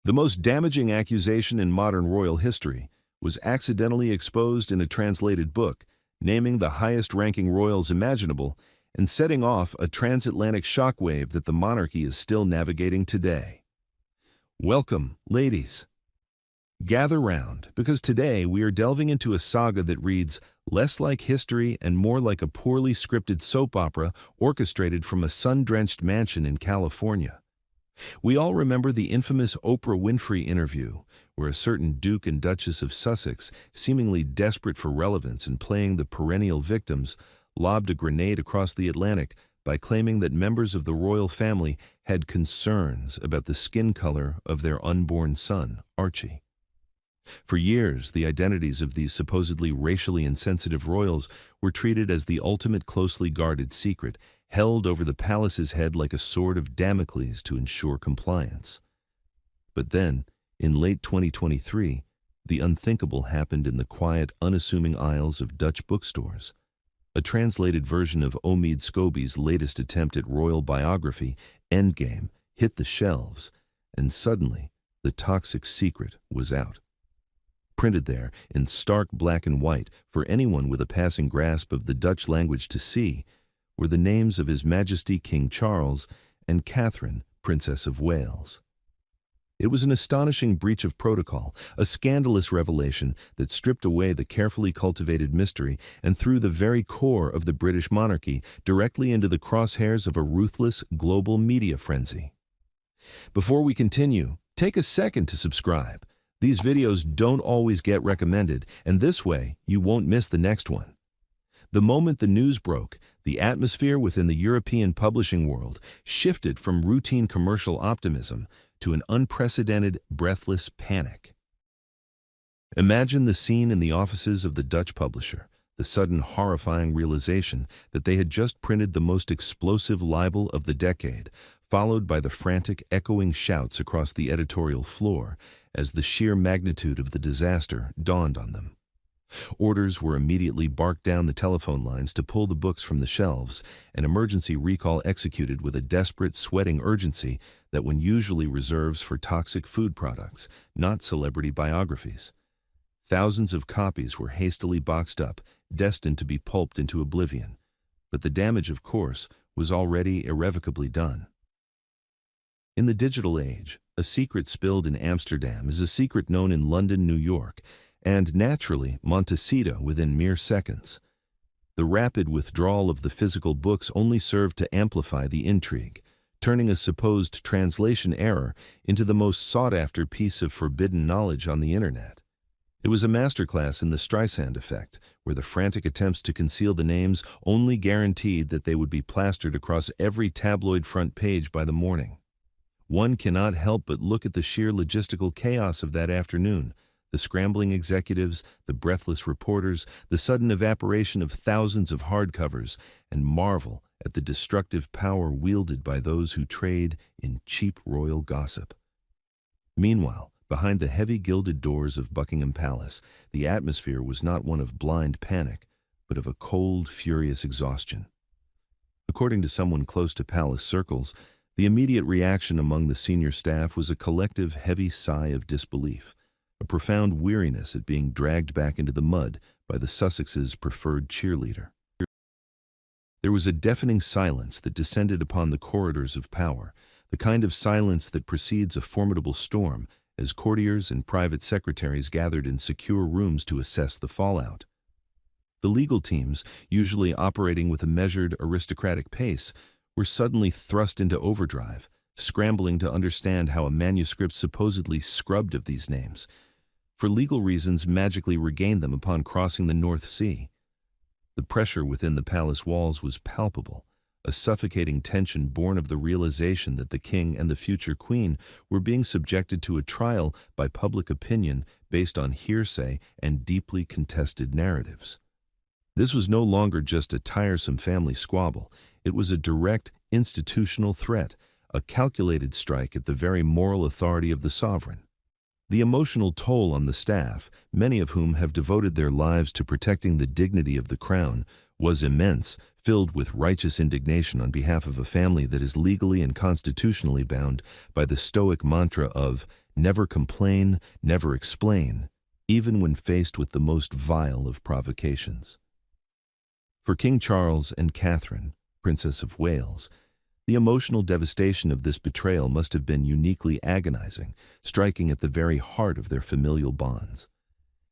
The most damaging accusation in modern royal history was accidentally exposed in a translated book, naming the highest-ranking royals imaginable and setting off a transatlantic shockwave that the monarchy is still navigating today. Welcome, ladies. Gather round, because today we are delving into a saga that reads less like history and more like a poorly scripted soap opera orchestrated from a sun-drenched mansion in California. We all remember the infamous Oprah Winfrey interview, where a certain Duke and Duchess of Sussex, seemingly desperate for relevance and playing the perennial victims, lobbed a grenade across the Atlantic by claiming that members of the royal family had concerns about the skin color of their unborn son, Archie. For years, the identities of these supposedly racially insensitive royals were treated as the ultimate closely guarded secret, held over the palace's head like a sword of Damocles to ensure compliance. But then, in late 2023, the unthinkable happened in the quiet, unassuming aisles of Dutch bookstores. A translated version of Omid Scobie's latest attempt at royal biography, Endgame, hit the shelves, and suddenly the toxic secret was out. Printed there in stark black and white for anyone with a passing grasp of the Dutch language to see were the names of His Majesty King Charles and Catherine, Princess of Wales. It was an astonishing breach of protocol, a scandalous revelation that stripped away the carefully cultivated mystery and threw the very core of the British monarchy directly into the crosshairs of a ruthless global media frenzy. Before we continue, take a second to subscribe. These videos don't always get recommended, and this way you won't miss the next one. The moment the news broke, the atmosphere within the European publishing world shifted from routine commercial optimism to an unprecedented, breathless panic. Imagine the scene in the offices of the Dutch publisher, the sudden horrifying realization that they had just printed the most explosive libel of the decade, followed by the frantic, echoing shouts across the editorial floor as the sheer magnitude of the disaster dawned on them. Orders were immediately barked down the telephone lines to pull the books from the shelves, and emergency recall executed with a desperate, sweating urgency that one usually reserves for toxic food products, not celebrity biographies. Thousands of copies were hastily boxed up, destined to be pulped into oblivion. But the damage, of course, was already irrevocably done. In the digital age, a secret spilled in Amsterdam is a secret known in London, New York, and naturally Montecito within mere seconds. The rapid withdrawal of the physical books only served to amplify the intrigue, turning a supposed translation error into the most sought-after piece of forbidden knowledge on the internet. It was a masterclass in the Streisand effect, where the frantic attempts to conceal the names only guaranteed that they would be plastered across every tabloid front page by the morning. One cannot help but look at the sheer logistical chaos of that afternoon, the scrambling executives, the breathless reporters, the sudden evaporation of thousands of hardcovers, and marvel at the destructive power wielded by those who trade in cheap royal gossip. Meanwhile, behind the heavy gilded doors of Buckingham Palace, the atmosphere was not one of blind panic, but of a cold, furious exhaustion. According to someone close to palace circles, the immediate reaction among the senior staff was a collective heavy sigh of disbelief, a profound weariness at being dragged back into the mud by the Sussexes' preferred cheerleader. There was a deafening silence that descended upon the corridors of power, the kind of silence that precedes a formidable storm, as courtiers and private secretaries gathered in secure rooms to assess the fallout. The legal teams, usually operating with a measured, aristocratic pace, were suddenly thrust into overdrive, scrambling to understand how a manuscript supposedly scrubbed of these names, for legal reasons magically regained them upon crossing the North Sea. The pressure within the palace walls was palpable, a suffocating tension born of the realization that the king and the future queen were being subjected to a trial by public opinion based on hearsay and deeply contested narratives. This was no longer just a tiresome family squabble. It was a direct, institutional threat, a calculated strike at the very moral authority of the sovereign. The emotional toll on the staff, many of whom have devoted their lives to protecting the dignity of the crown, was immense, filled with righteous indignation on behalf of a family that is legally and constitutionally bound by the Stoic mantra of never complain, never explain, even when faced with the most vile of provocations. For King Charles and Catherine, Princess of Wales, the emotional devastation of this betrayal must have been uniquely agonizing, striking at the very heart of their familial bonds.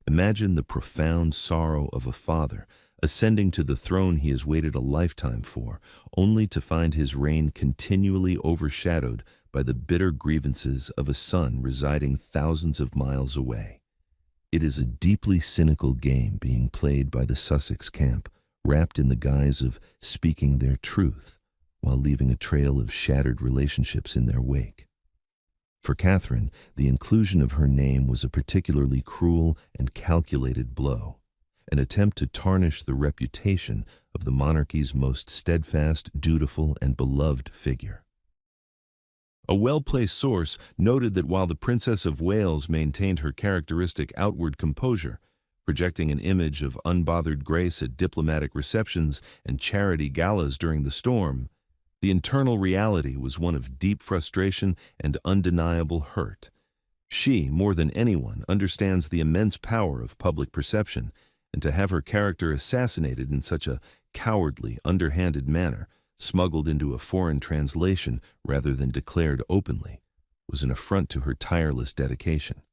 Imagine the profound sorrow of a father ascending to the throne he has waited a lifetime for, only to find his reign continually overshadowed by the bitter grievances of a son residing thousands of miles away. It is a deeply cynical game being played by the Sussex camp, wrapped in the guise of speaking their truth, while leaving a trail of shattered relationships in their wake. For Catherine, the inclusion of her name was a particularly cruel and calculated blow, an attempt to tarnish the reputation of the monarchy's most steadfast, dutiful, and beloved figure. A well-placed source noted that while the Princess of Wales maintained her characteristic outward composure, projecting an image of unbothered grace at diplomatic receptions and charity galas during the storm, the internal reality was one of deep frustration and undeniable hurt. She, more than anyone, understands the immense power of public perception, and to have her character assassinated in such a cowardly, underhanded manner, smuggled into a foreign translation rather than declared openly, was an affront to her tireless dedication.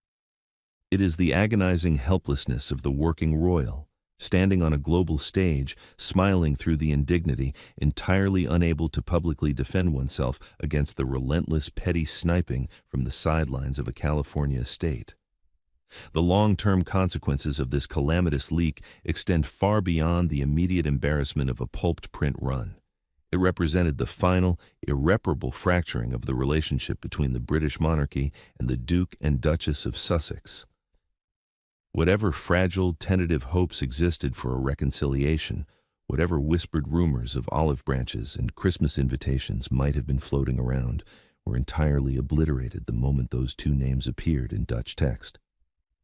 It is the agonizing helplessness of the working royal, standing on a global stage, smiling through the indignity, entirely unable to publicly defend oneself against the relentless petty sniping from the sidelines of a California estate. The long-term consequences of this calamitous leak extend far beyond the immediate embarrassment of a pulped print run. It represented the final, irreparable fracturing of the relationship between the British monarchy and the Duke and Duchess of Sussex. Whatever fragile, tentative hopes existed for a reconciliation, whatever whispered rumors of olive branches and Christmas invitations might have been floating around, were entirely obliterated the moment those two names appeared in Dutch text.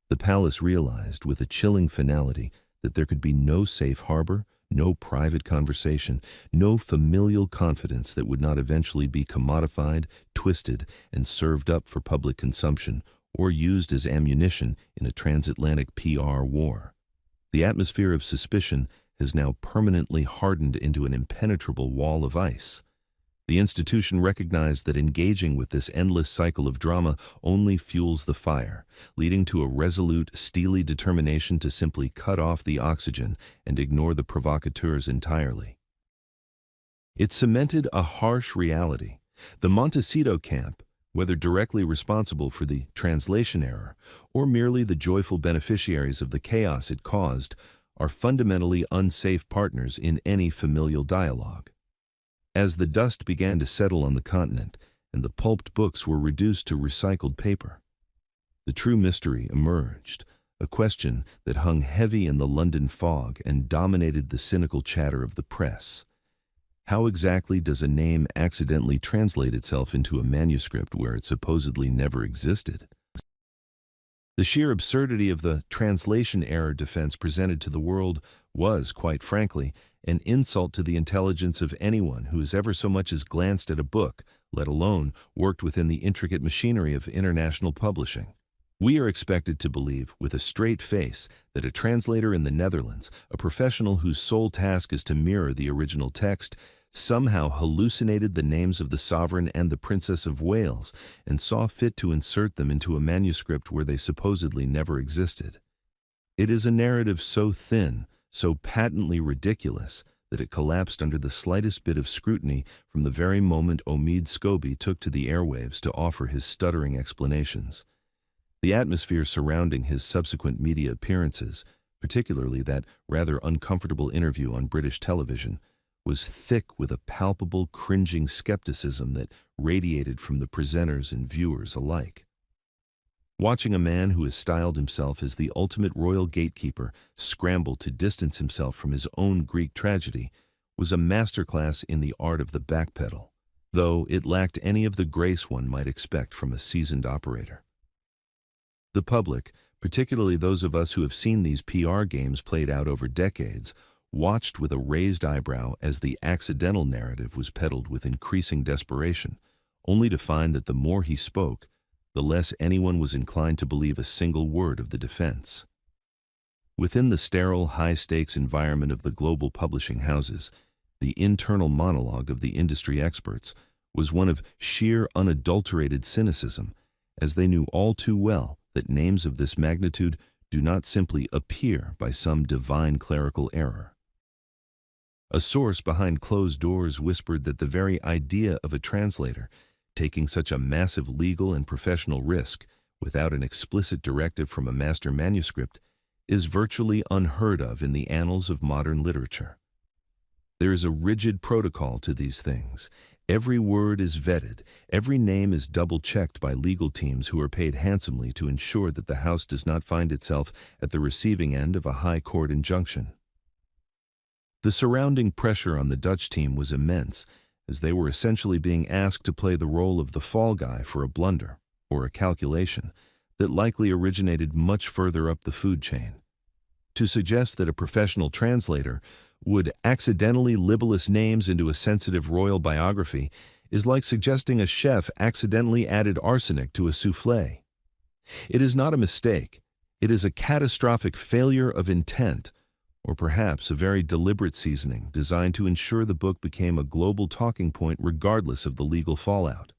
The palace realized with a chilling finality that there could be no safe harbor, no private conversation, no familial confidence that would not eventually be commodified, twisted, and served up for public consumption, or used as ammunition in a transatlantic PR war. The atmosphere of suspicion has now permanently hardened into an impenetrable wall of ice. The institution recognized that engaging with this endless cycle of drama only fuels the fire, leading to a resolute, steely determination to simply cut off the oxygen and ignore the provocateurs entirely. It cemented a harsh reality. The Montecito camp, whether directly responsible for the translation error or merely the joyful beneficiaries of the chaos it caused, are fundamentally unsafe partners in any familial dialogue. As the dust began to settle on the continent and the pulped books were reduced to recycled paper, the true mystery emerged, a question that hung heavy in the London fog and dominated the cynical chatter of the press. How exactly does a name accidentally translate itself into a manuscript where it supposedly never existed? The sheer absurdity of the translation error defense presented to the world was, quite frankly, an insult to the intelligence of anyone who has ever so much as glanced at a book, let alone worked within the intricate machinery of international publishing. We are expected to believe, with a straight face, that a translator in the Netherlands, a professional whose sole task is to mirror the original text, somehow hallucinated the names of the sovereign and the Princess of Wales and saw fit to insert them into a manuscript where they supposedly never existed. It is a narrative so thin, so patently ridiculous, that it collapsed under the slightest bit of scrutiny from the very moment Omid Scobie took to the airwaves to offer his stuttering explanations. The atmosphere surrounding his subsequent media appearances, particularly that rather uncomfortable interview on British television, was thick with a palpable, cringing skepticism that radiated from the presenters and viewers alike. Watching a man who has styled himself as the ultimate royal gatekeeper scramble to distance himself from his own Greek tragedy was a masterclass in the art of the backpedal, though it lacked any of the grace one might expect from a seasoned operator. The public, particularly those of us who have seen these PR games played out over decades, watched with a raised eyebrow as the accidental narrative was peddled with increasing desperation, only to find that the more he spoke, the less anyone was inclined to believe a single word of the defense. Within the sterile, high-stakes environment of the global publishing houses, the internal monologue of the industry experts was one of sheer, unadulterated cynicism, as they knew all too well that names of this magnitude do not simply appear by some divine clerical error. A source behind closed doors whispered that the very idea of a translator taking such a massive legal and professional risk without an explicit directive from a master manuscript is virtually unheard of in the annals of modern literature. There is a rigid protocol to these things. Every word is vetted, every name is double-checked by legal teams who are paid handsomely to ensure that the house does not find itself at the receiving end of a high court injunction. The surrounding pressure on the Dutch team was immense, as they were essentially being asked to play the role of the fall guy for a blunder, or a calculation, that likely originated much further up the food chain. To suggest that a professional translator would accidentally libellous names into a sensitive royal biography is like suggesting a chef accidentally added arsenic to a soufflé. It is not a mistake. It is a catastrophic failure of intent, or perhaps a very deliberate seasoning designed to ensure the book became a global talking point regardless of the legal fallout.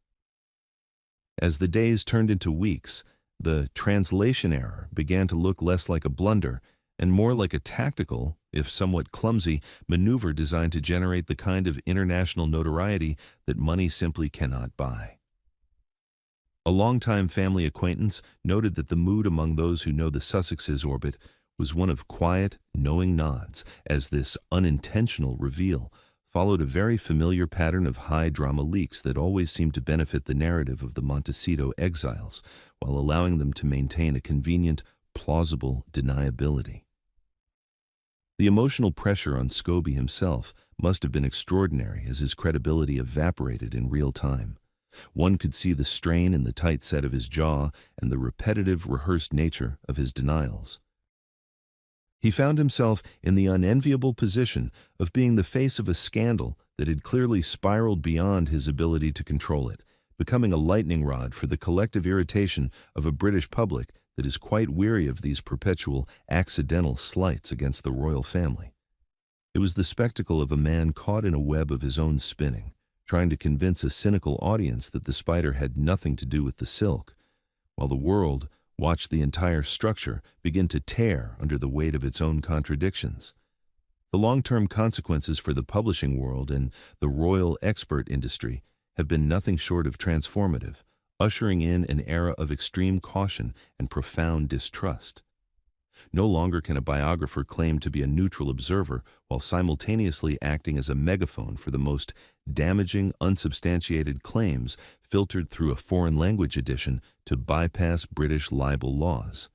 As the days turned into weeks, the translation error began to look less like a blunder and more like a tactical, if somewhat clumsy, maneuver designed to generate the kind of international notoriety that money simply cannot buy. A longtime family acquaintance noted that the mood among those who know the Sussexes orbit was one of quiet, knowing nods, as this unintentional reveal followed a very familiar pattern of high-drama leaks that always seemed to benefit the narrative of the Montecito exiles, while allowing them to maintain a convenient, plausible deniability. The emotional pressure on Scobie himself must have been extraordinary as his credibility evaporated in real time. One could see the strain in the tight set of his jaw and the repetitive, rehearsed nature of his denials. He found himself in the unenviable position of being the face of a scandal that had clearly spiraled beyond his ability to control it, becoming a lightning rod for the collective irritation of a British public that is quite weary of these perpetual, accidental slights against the royal family. It was the spectacle of a man caught in a web of his own spinning, trying to convince a cynical audience that the spider had nothing to do with the silk, while the world watched the entire structure begin to tear under the weight of its own contradictions. The long-term consequences for the publishing world and the royal expert industry have been nothing short of transformative, ushering in an era of extreme caution and profound distrust. No longer can a biographer claim to be a neutral observer while simultaneously acting as a megaphone for the most damaging, unsubstantiated claims filtered through a foreign language edition to bypass British libel laws.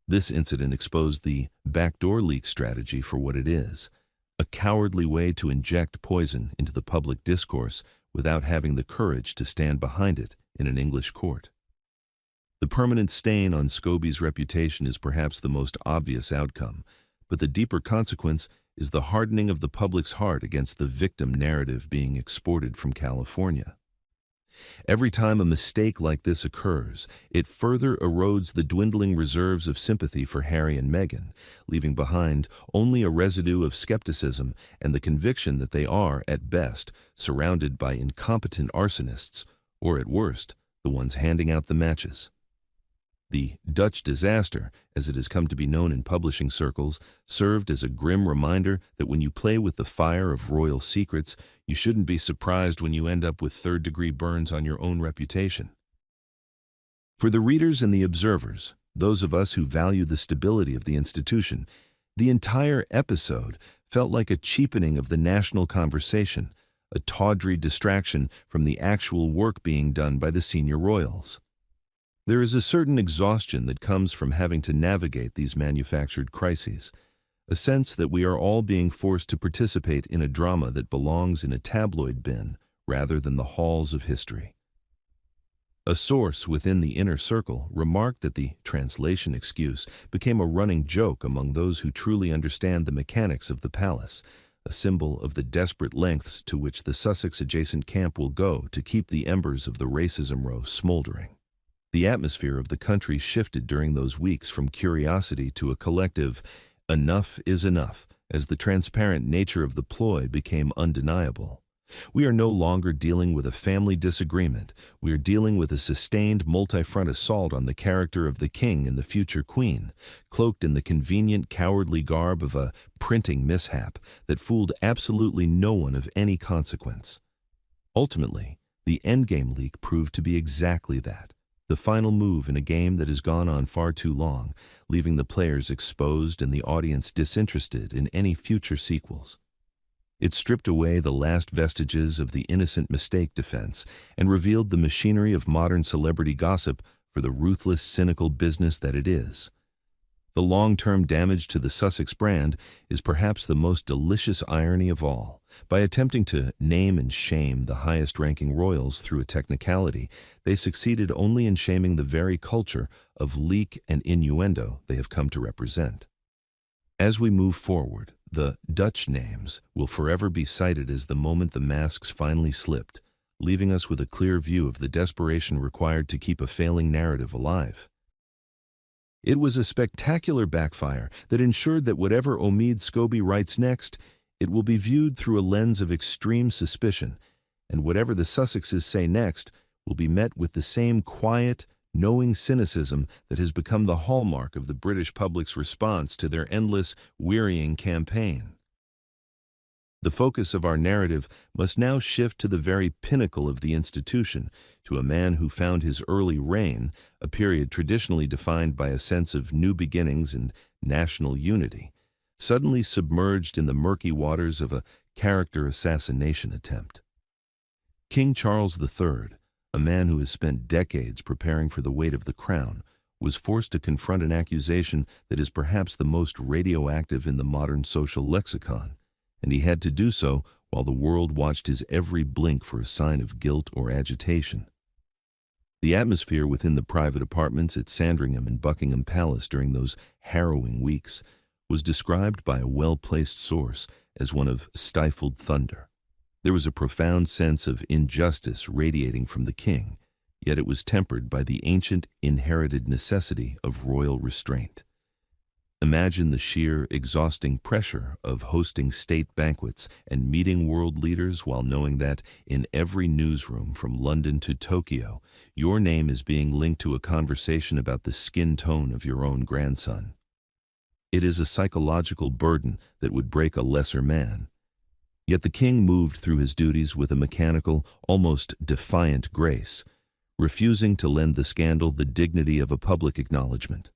This incident exposed the backdoor leak strategy for what it is, a cowardly way to inject poison into the public discourse without having the courage to stand behind it in an English court. The permanent stain on Scobie's reputation is perhaps the most obvious outcome, but the deeper consequence is the hardening of the public's heart against the victim narrative being exported from California. Every time a mistake like this occurs, it further erodes the dwindling reserves of sympathy for Harry and Meghan, leaving behind only a residue of skepticism and the conviction that they are, at best, surrounded by incompetent arsonists, or at worst, the ones handing out the matches. The Dutch disaster, as it has come to be known in publishing circles, served as a grim reminder that when you play with the fire of royal secrets, you shouldn't be surprised when you end up with third-degree burns on your own reputation. For the readers and the observers, those of us who value the stability of the institution, the entire episode felt like a cheapening of the national conversation, a tawdry distraction from the actual work being done by the senior royals. There is a certain exhaustion that comes from having to navigate these manufactured crises, a sense that we are all being forced to participate in a drama that belongs in a tabloid bin rather than the halls of history. A source within the inner circle remarked that the translation excuse became a running joke among those who truly understand the mechanics of the palace, a symbol of the desperate lengths to which the Sussex-adjacent camp will go to keep the embers of the racism row smoldering. The atmosphere of the country shifted during those weeks from curiosity to a collective "enough is enough" as the transparent nature of the ploy became undeniable. We are no longer dealing with a family disagreement. We are dealing with a sustained multi-front assault on the character of the king and the future queen, cloaked in the convenient cowardly garb of a printing mishap that fooled absolutely no one of any consequence. Ultimately, the Endgame leak proved to be exactly that, the final move in a game that has gone on far too long, leaving the players exposed and the audience disinterested in any future sequels. It stripped away the last vestiges of the innocent mistake defense and revealed the machinery of modern celebrity gossip for the ruthless, cynical business that it is. The long-term damage to the Sussex brand is perhaps the most delicious irony of all. By attempting to name and shame the highest-ranking royals through a technicality, they succeeded only in shaming the very culture of leak and innuendo they have come to represent. As we move forward, the Dutch names will forever be cited as the moment the masks finally slipped, leaving us with a clear view of the desperation required to keep a failing narrative alive. It was a spectacular backfire that ensured that whatever Omid Scobie writes next, it will be viewed through a lens of extreme suspicion, and whatever the Sussexes say next will be met with the same quiet, knowing cynicism that has become the hallmark of the British public's response to their endless, wearying campaign. The focus of our narrative must now shift to the very pinnacle of the institution, to a man who found his early reign, a period traditionally defined by a sense of new beginnings and national unity, suddenly submerged in the murky waters of a character assassination attempt. King Charles III, a man who has spent decades preparing for the weight of the crown, was forced to confront an accusation that is perhaps the most radioactive in the modern social lexicon, and he had to do so while the world watched his every blink for a sign of guilt or agitation. The atmosphere within the private apartments at Sandringham and Buckingham Palace during those harrowing weeks was described by a well-placed source as one of stifled thunder. There was a profound sense of injustice radiating from the king, yet it was tempered by the ancient inherited necessity of royal restraint. Imagine the sheer, exhausting pressure of hosting state banquets and meeting world leaders while knowing that, in every newsroom from London to Tokyo, your name is being linked to a conversation about the skin tone of your own grandson. It is a psychological burden that would break a lesser man. Yet the king moved through his duties with a mechanical, almost defiant grace, refusing to lend the scandal the dignity of a public acknowledgement.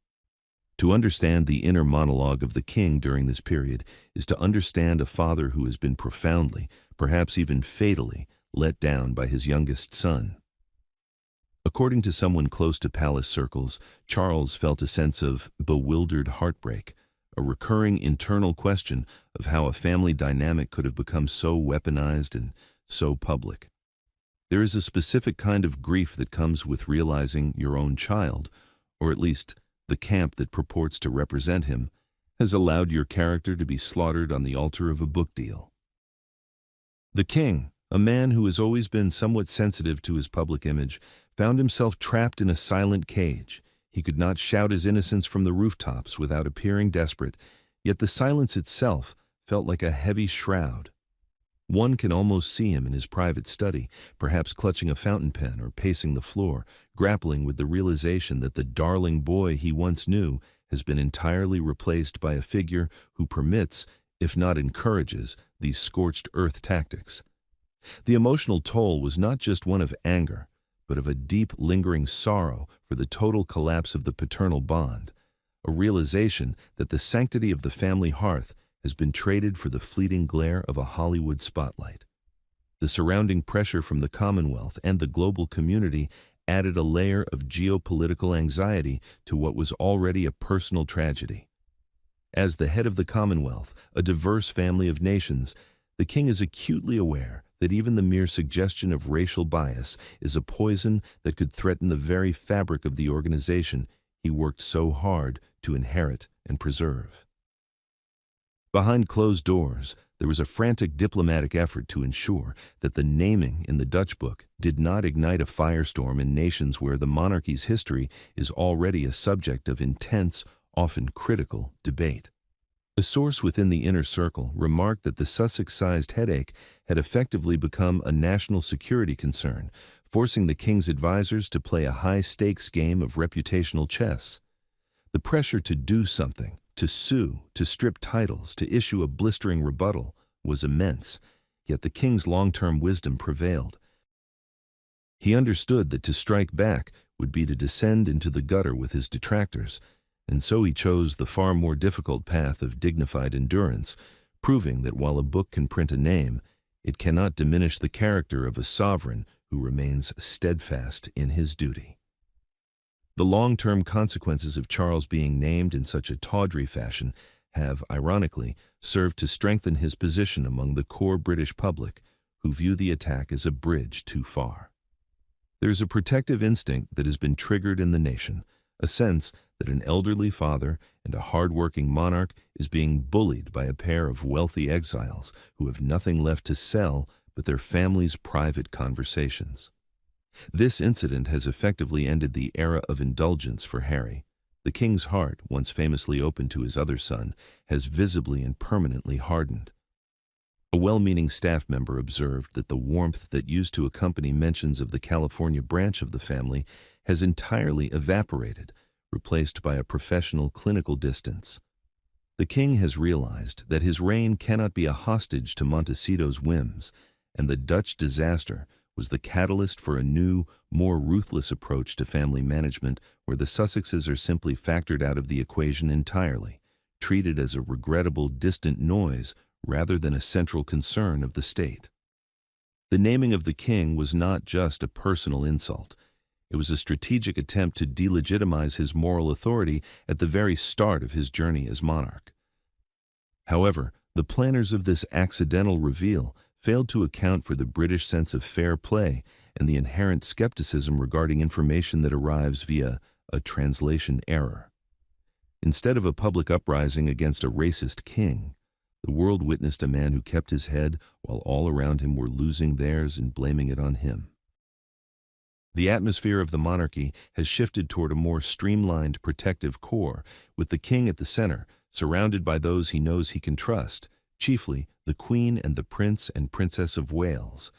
To understand the inner monologue of the king during this period is to understand a father who has been profoundly, perhaps even fatally, let down by his youngest son. According to someone close to palace circles, Charles felt a sense of bewildered heartbreak, a recurring internal question of how a family dynamic could have become so weaponized and so public. There is a specific kind of grief that comes with realizing your own child, or at least the camp that purports to represent him, has allowed your character to be slaughtered on the altar of a book deal. The king, a man who has always been somewhat sensitive to his public image, found himself trapped in a silent cage. He could not shout his innocence from the rooftops without appearing desperate, yet the silence itself felt like a heavy shroud. One can almost see him in his private study, perhaps clutching a fountain pen or pacing the floor, grappling with the realization that the darling boy he once knew has been entirely replaced by a figure who permits, if not encourages, these scorched earth tactics. The emotional toll was not just one of anger, but of a deep, lingering sorrow for the total collapse of the paternal bond, a realization that the sanctity of the family hearth has been traded for the fleeting glare of a Hollywood spotlight. The surrounding pressure from the Commonwealth and the global community added a layer of geopolitical anxiety to what was already a personal tragedy. As the head of the Commonwealth, a diverse family of nations, the king is acutely aware that even the mere suggestion of racial bias is a poison that could threaten the very fabric of the organization he worked so hard to inherit and preserve. Behind closed doors, there was a frantic diplomatic effort to ensure that the naming in the Dutch book did not ignite a firestorm in nations where the monarchy's history is already a subject of intense, often critical, debate. A source within the inner circle remarked that the Sussex-sized headache had effectively become a national security concern, forcing the king's advisors to play a high-stakes game of reputational chess. The pressure to do something, to sue, to strip titles, to issue a blistering rebuttal was immense, yet the king's long-term wisdom prevailed. He understood that to strike back would be to descend into the gutter with his detractors, and so he chose the far more difficult path of dignified endurance, proving that while a book can print a name, it cannot diminish the character of a sovereign who remains steadfast in his duty. The long-term consequences of Charles being named in such a tawdry fashion have, ironically, served to strengthen his position among the core British public, who view the attack as a bridge too far. There is a protective instinct that has been triggered in the nation, a sense that an elderly father and a hard-working monarch is being bullied by a pair of wealthy exiles who have nothing left to sell but their family's private conversations. This incident has effectively ended the era of indulgence for Harry. The king's heart, once famously open to his other son, has visibly and permanently hardened. A well-meaning staff member observed that the warmth that used to accompany mentions of the California branch of the family has entirely evaporated, replaced by a professional clinical distance. The king has realized that his reign cannot be a hostage to Montecito's whims, and the Dutch disaster was the catalyst for a new, more ruthless approach to family management where the Sussexes are simply factored out of the equation entirely, treated as a regrettable, distant noise rather than a central concern of the state. The naming of the king was not just a personal insult. It was a strategic attempt to delegitimize his moral authority at the very start of his journey as monarch. However, the planners of this accidental reveal failed to account for the British sense of fair play and the inherent skepticism regarding information that arrives via a translation error. Instead of a public uprising against a racist king, the world witnessed a man who kept his head while all around him were losing theirs and blaming it on him. The atmosphere of the monarchy has shifted toward a more streamlined, protective core, with the king at the center, surrounded by those he knows he can trust, chiefly the Queen and the Prince and Princess of Wales.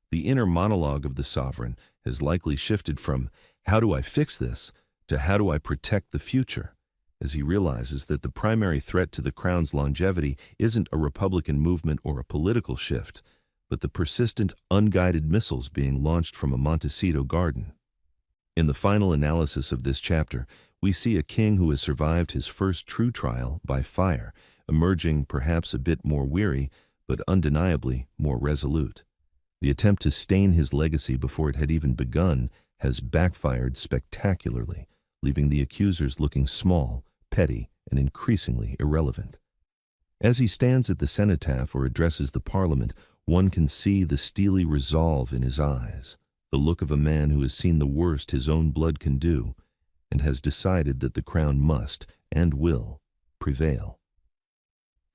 The inner monologue of the sovereign has likely shifted from, "How do I fix this?" to "How do I protect the future?" as he realizes that the primary threat to the crown's longevity isn't a Republican movement or a political shift, but the persistent, unguided missiles being launched from a Montecito garden. In the final analysis of this chapter, we see a king who has survived his first true trial by fire, emerging perhaps a bit more weary, but undeniably more resolute. The attempt to stain his legacy before it had even begun has backfired spectacularly, leaving the accusers looking small, petty, and increasingly irrelevant. As he stands at the cenotaph or addresses the Parliament, one can see the steely resolve in his eyes, the look of a man who has seen the worst his own blood can do, and has decided that the crown must, and will, prevail.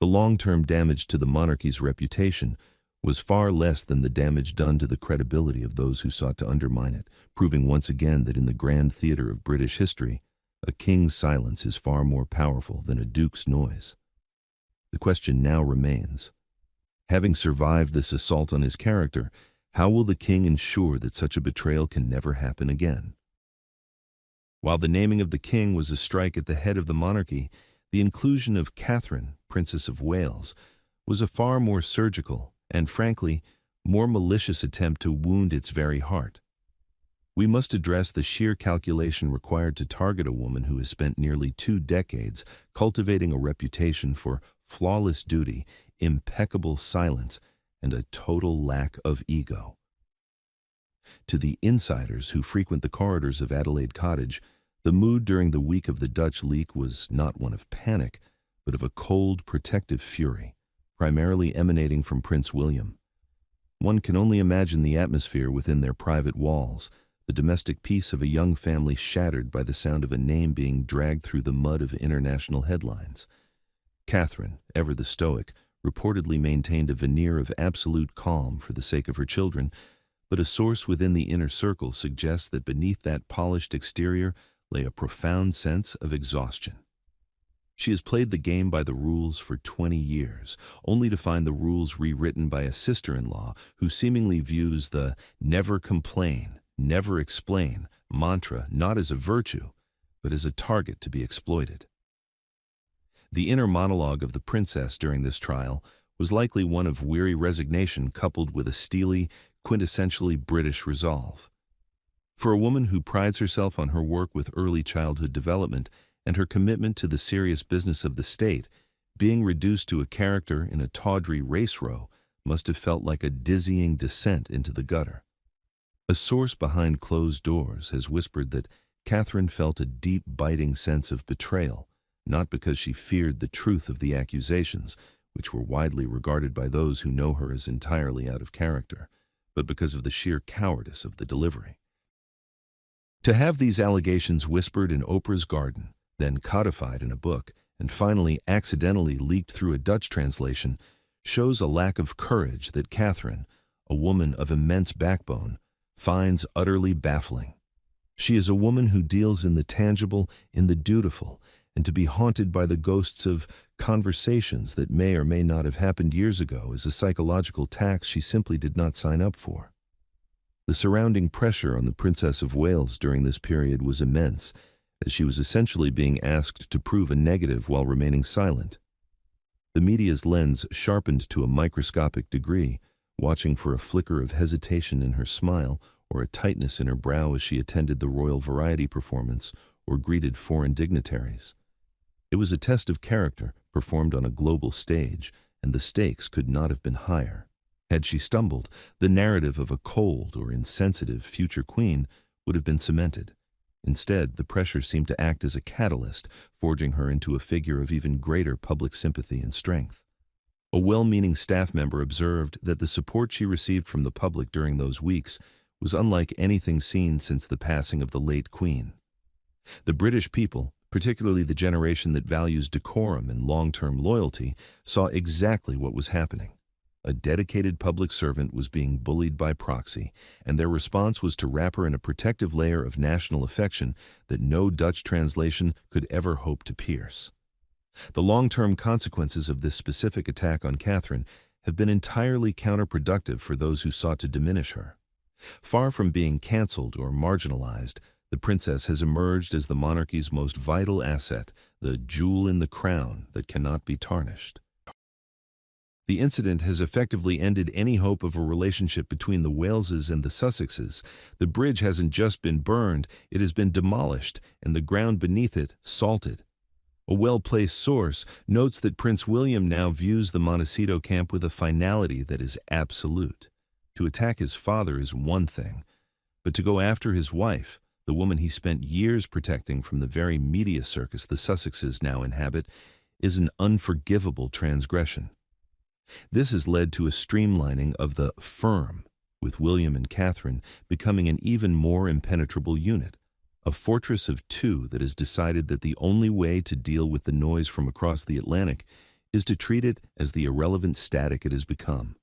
The long-term damage to the monarchy's reputation was far less than the damage done to the credibility of those who sought to undermine it, proving once again that in the grand theater of British history, a king's silence is far more powerful than a duke's noise. The question now remains, having survived this assault on his character, how will the king ensure that such a betrayal can never happen again? While the naming of the king was a strike at the head of the monarchy, the inclusion of Catherine, Princess of Wales, was a far more surgical and, frankly, more malicious attempt to wound its very heart. We must address the sheer calculation required to target a woman who has spent nearly 2 decades cultivating a reputation for flawless duty, impeccable silence, and a total lack of ego. To the insiders who frequent the corridors of Adelaide Cottage, the mood during the week of the Dutch leak was not one of panic, but of a cold, protective fury, primarily emanating from Prince William. One can only imagine the atmosphere within their private walls, the domestic peace of a young family shattered by the sound of a name being dragged through the mud of international headlines. Catherine, ever the stoic, reportedly maintained a veneer of absolute calm for the sake of her children, but a source within the inner circle suggests that beneath that polished exterior lay a profound sense of exhaustion. She has played the game by the rules for 20 years, only to find the rules rewritten by a sister-in-law who seemingly views the "never complain, never explain" mantra not as a virtue, but as a target to be exploited. The inner monologue of the princess during this trial was likely one of weary resignation coupled with a steely, quintessentially British resolve. For a woman who prides herself on her work with early childhood development and her commitment to the serious business of the state, being reduced to a character in a tawdry race row must have felt like a dizzying descent into the gutter. A source behind closed doors has whispered that Catherine felt a deep, biting sense of betrayal, not because she feared the truth of the accusations, which were widely regarded by those who know her as entirely out of character, but because of the sheer cowardice of the delivery. To have these allegations whispered in Oprah's garden, then codified in a book, and finally accidentally leaked through a Dutch translation, shows a lack of courage that Catherine, a woman of immense backbone, finds utterly baffling. She is a woman who deals in the tangible, in the dutiful, and to be haunted by the ghosts of conversations that may or may not have happened years ago is a psychological tax she simply did not sign up for. The surrounding pressure on the Princess of Wales during this period was immense, as she was essentially being asked to prove a negative while remaining silent. The media's lens sharpened to a microscopic degree, watching for a flicker of hesitation in her smile or a tightness in her brow as she attended the royal variety performance or greeted foreign dignitaries. It was a test of character performed on a global stage, and the stakes could not have been higher. Had she stumbled, the narrative of a cold or insensitive future queen would have been cemented. Instead, the pressure seemed to act as a catalyst, forging her into a figure of even greater public sympathy and strength. A well-meaning staff member observed that the support she received from the public during those weeks was unlike anything seen since the passing of the late Queen. The British people, particularly the generation that values decorum and long-term loyalty, saw exactly what was happening. A dedicated public servant was being bullied by proxy, and their response was to wrap her in a protective layer of national affection that no Dutch translation could ever hope to pierce. The long-term consequences of this specific attack on Catherine have been entirely counterproductive for those who sought to diminish her. Far from being cancelled or marginalized, the princess has emerged as the monarchy's most vital asset, the jewel in the crown that cannot be tarnished. The incident has effectively ended any hope of a relationship between the Waleses and the Sussexes. The bridge hasn't just been burned, it has been demolished, and the ground beneath it salted. A well-placed source notes that Prince William now views the Montecito camp with a finality that is absolute. To attack his father is one thing, but to go after his wife, the woman he spent years protecting from the very media circus the Sussexes now inhabit, is an unforgivable transgression. This has led to a streamlining of the firm, with William and Catherine becoming an even more impenetrable unit, a fortress of two that has decided that the only way to deal with the noise from across the Atlantic is to treat it as the irrelevant static it has become.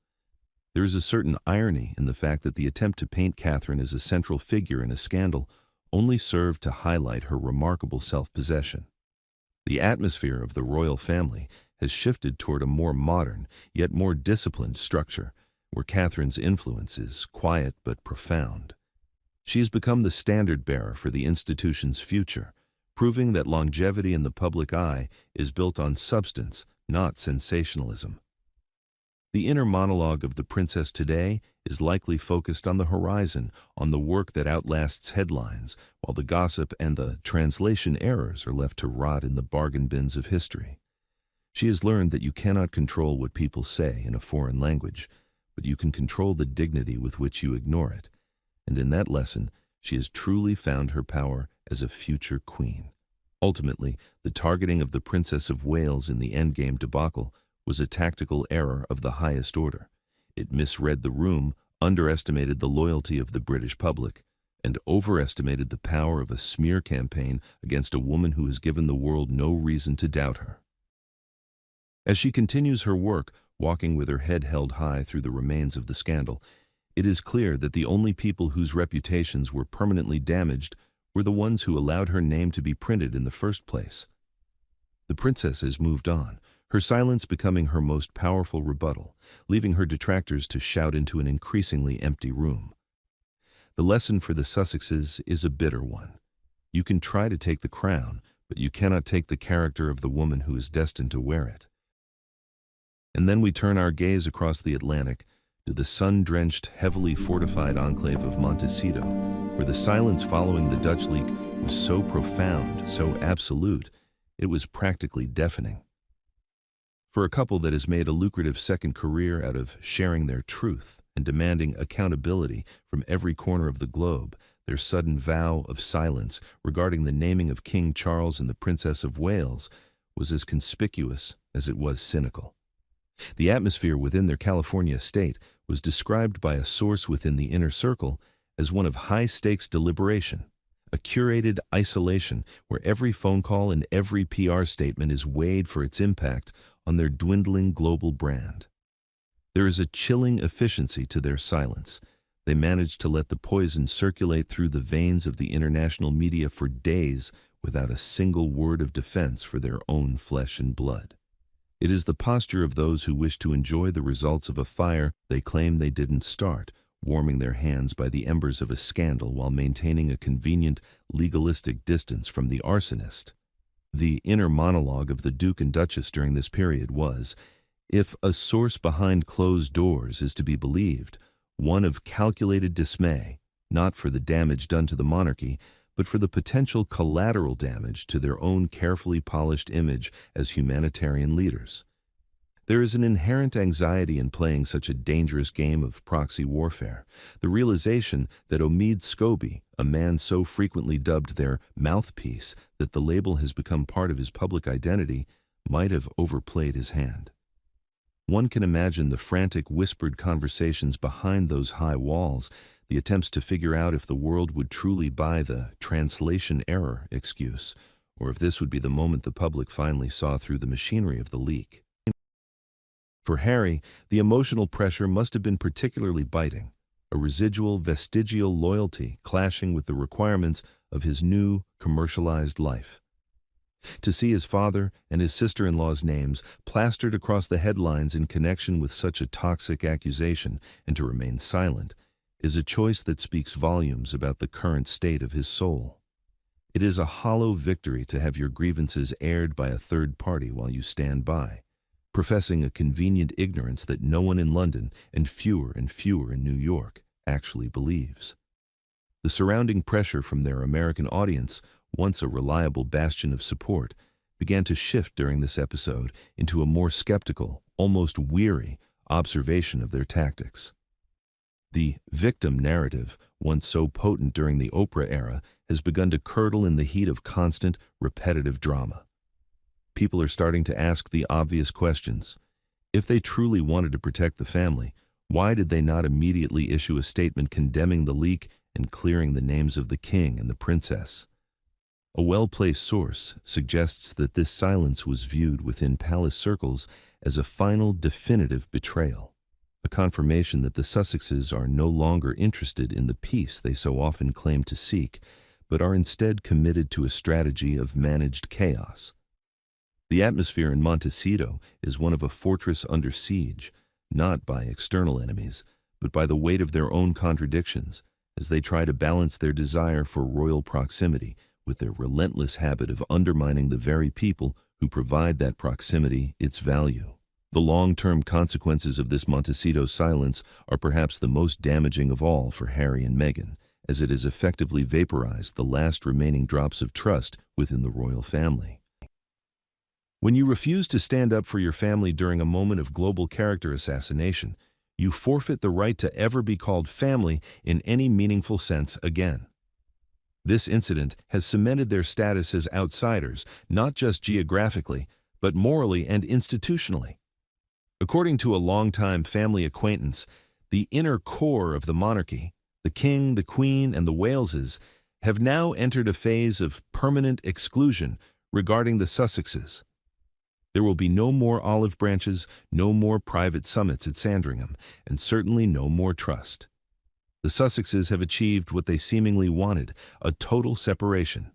There is a certain irony in the fact that the attempt to paint Catherine as a central figure in a scandal only served to highlight her remarkable self-possession. The atmosphere of the royal family has shifted toward a more modern, yet more disciplined structure, where Catherine's influence is quiet but profound. She has become the standard-bearer for the institution's future, proving that longevity in the public eye is built on substance, not sensationalism. The inner monologue of the princess today is likely focused on the horizon, on the work that outlasts headlines, while the gossip and the translation errors are left to rot in the bargain bins of history. She has learned that you cannot control what people say in a foreign language, but you can control the dignity with which you ignore it. And in that lesson, she has truly found her power as a future queen. Ultimately, the targeting of the Princess of Wales in the Endgame debacle was a tactical error of the highest order. It misread the room, underestimated the loyalty of the British public, and overestimated the power of a smear campaign against a woman who has given the world no reason to doubt her. As she continues her work, walking with her head held high through the remains of the scandal, it is clear that the only people whose reputations were permanently damaged were the ones who allowed her name to be printed in the first place. The princess has moved on, her silence becoming her most powerful rebuttal, leaving her detractors to shout into an increasingly empty room. The lesson for the Sussexes is a bitter one. You can try to take the crown, but you cannot take the character of the woman who is destined to wear it. And then we turn our gaze across the Atlantic to the sun-drenched, heavily fortified enclave of Montecito, where the silence following the Dutch leak was so profound, so absolute, it was practically deafening. For a couple that has made a lucrative second career out of sharing their truth and demanding accountability from every corner of the globe, their sudden vow of silence regarding the naming of King Charles and the Princess of Wales was as conspicuous as it was cynical. The atmosphere within their California estate was described by a source within the inner circle as one of high-stakes deliberation, a curated isolation where every phone call and every PR statement is weighed for its impact on their dwindling global brand. There is a chilling efficiency to their silence. They managed to let the poison circulate through the veins of the international media for days without a single word of defense for their own flesh and blood. It is the posture of those who wish to enjoy the results of a fire they claim they didn't start, warming their hands by the embers of a scandal while maintaining a convenient, legalistic distance from the arsonist. The inner monologue of the Duke and Duchess during this period was, if a source behind closed doors is to be believed, one of calculated dismay, not for the damage done to the monarchy, but for the potential collateral damage to their own carefully polished image as humanitarian leaders. There is an inherent anxiety in playing such a dangerous game of proxy warfare, the realization that Omid Scobie, a man so frequently dubbed their mouthpiece that the label has become part of his public identity, might have overplayed his hand. One can imagine the frantic whispered conversations behind those high walls, the attempts to figure out if the world would truly buy the translation error excuse, or if this would be the moment the public finally saw through the machinery of the leak. For Harry, the emotional pressure must have been particularly biting, a residual vestigial loyalty clashing with the requirements of his new, commercialized life. To see his father and his sister-in-law's names plastered across the headlines in connection with such a toxic accusation and to remain silent is a choice that speaks volumes about the current state of his soul. It is a hollow victory to have your grievances aired by a third party while you stand by, professing a convenient ignorance that no one in London and fewer in New York actually believes. The surrounding pressure from their American audience, once a reliable bastion of support, began to shift during this episode into a more skeptical, almost weary observation of their tactics. The victim narrative, once so potent during the Oprah era, has begun to curdle in the heat of constant, repetitive drama. People are starting to ask the obvious questions. If they truly wanted to protect the family, why did they not immediately issue a statement condemning the leak and clearing the names of the king and the princess? A well-placed source suggests that this silence was viewed within palace circles as a final, definitive betrayal, a confirmation that the Sussexes are no longer interested in the peace they so often claim to seek, but are instead committed to a strategy of managed chaos. The atmosphere in Montecito is one of a fortress under siege, not by external enemies, but by the weight of their own contradictions, as they try to balance their desire for royal proximity with their relentless habit of undermining the very people who provide that proximity its value. The long-term consequences of this Montecito silence are perhaps the most damaging of all for Harry and Meghan, as it has effectively vaporized the last remaining drops of trust within the royal family. When you refuse to stand up for your family during a moment of global character assassination, you forfeit the right to ever be called family in any meaningful sense again. This incident has cemented their status as outsiders, not just geographically, but morally and institutionally. According to a longtime family acquaintance, the inner core of the monarchy, the king, the queen, and the Waleses, have now entered a phase of permanent exclusion regarding the Sussexes. There will be no more olive branches, no more private summits at Sandringham, and certainly no more trust. The Sussexes have achieved what they seemingly wanted, a total separation.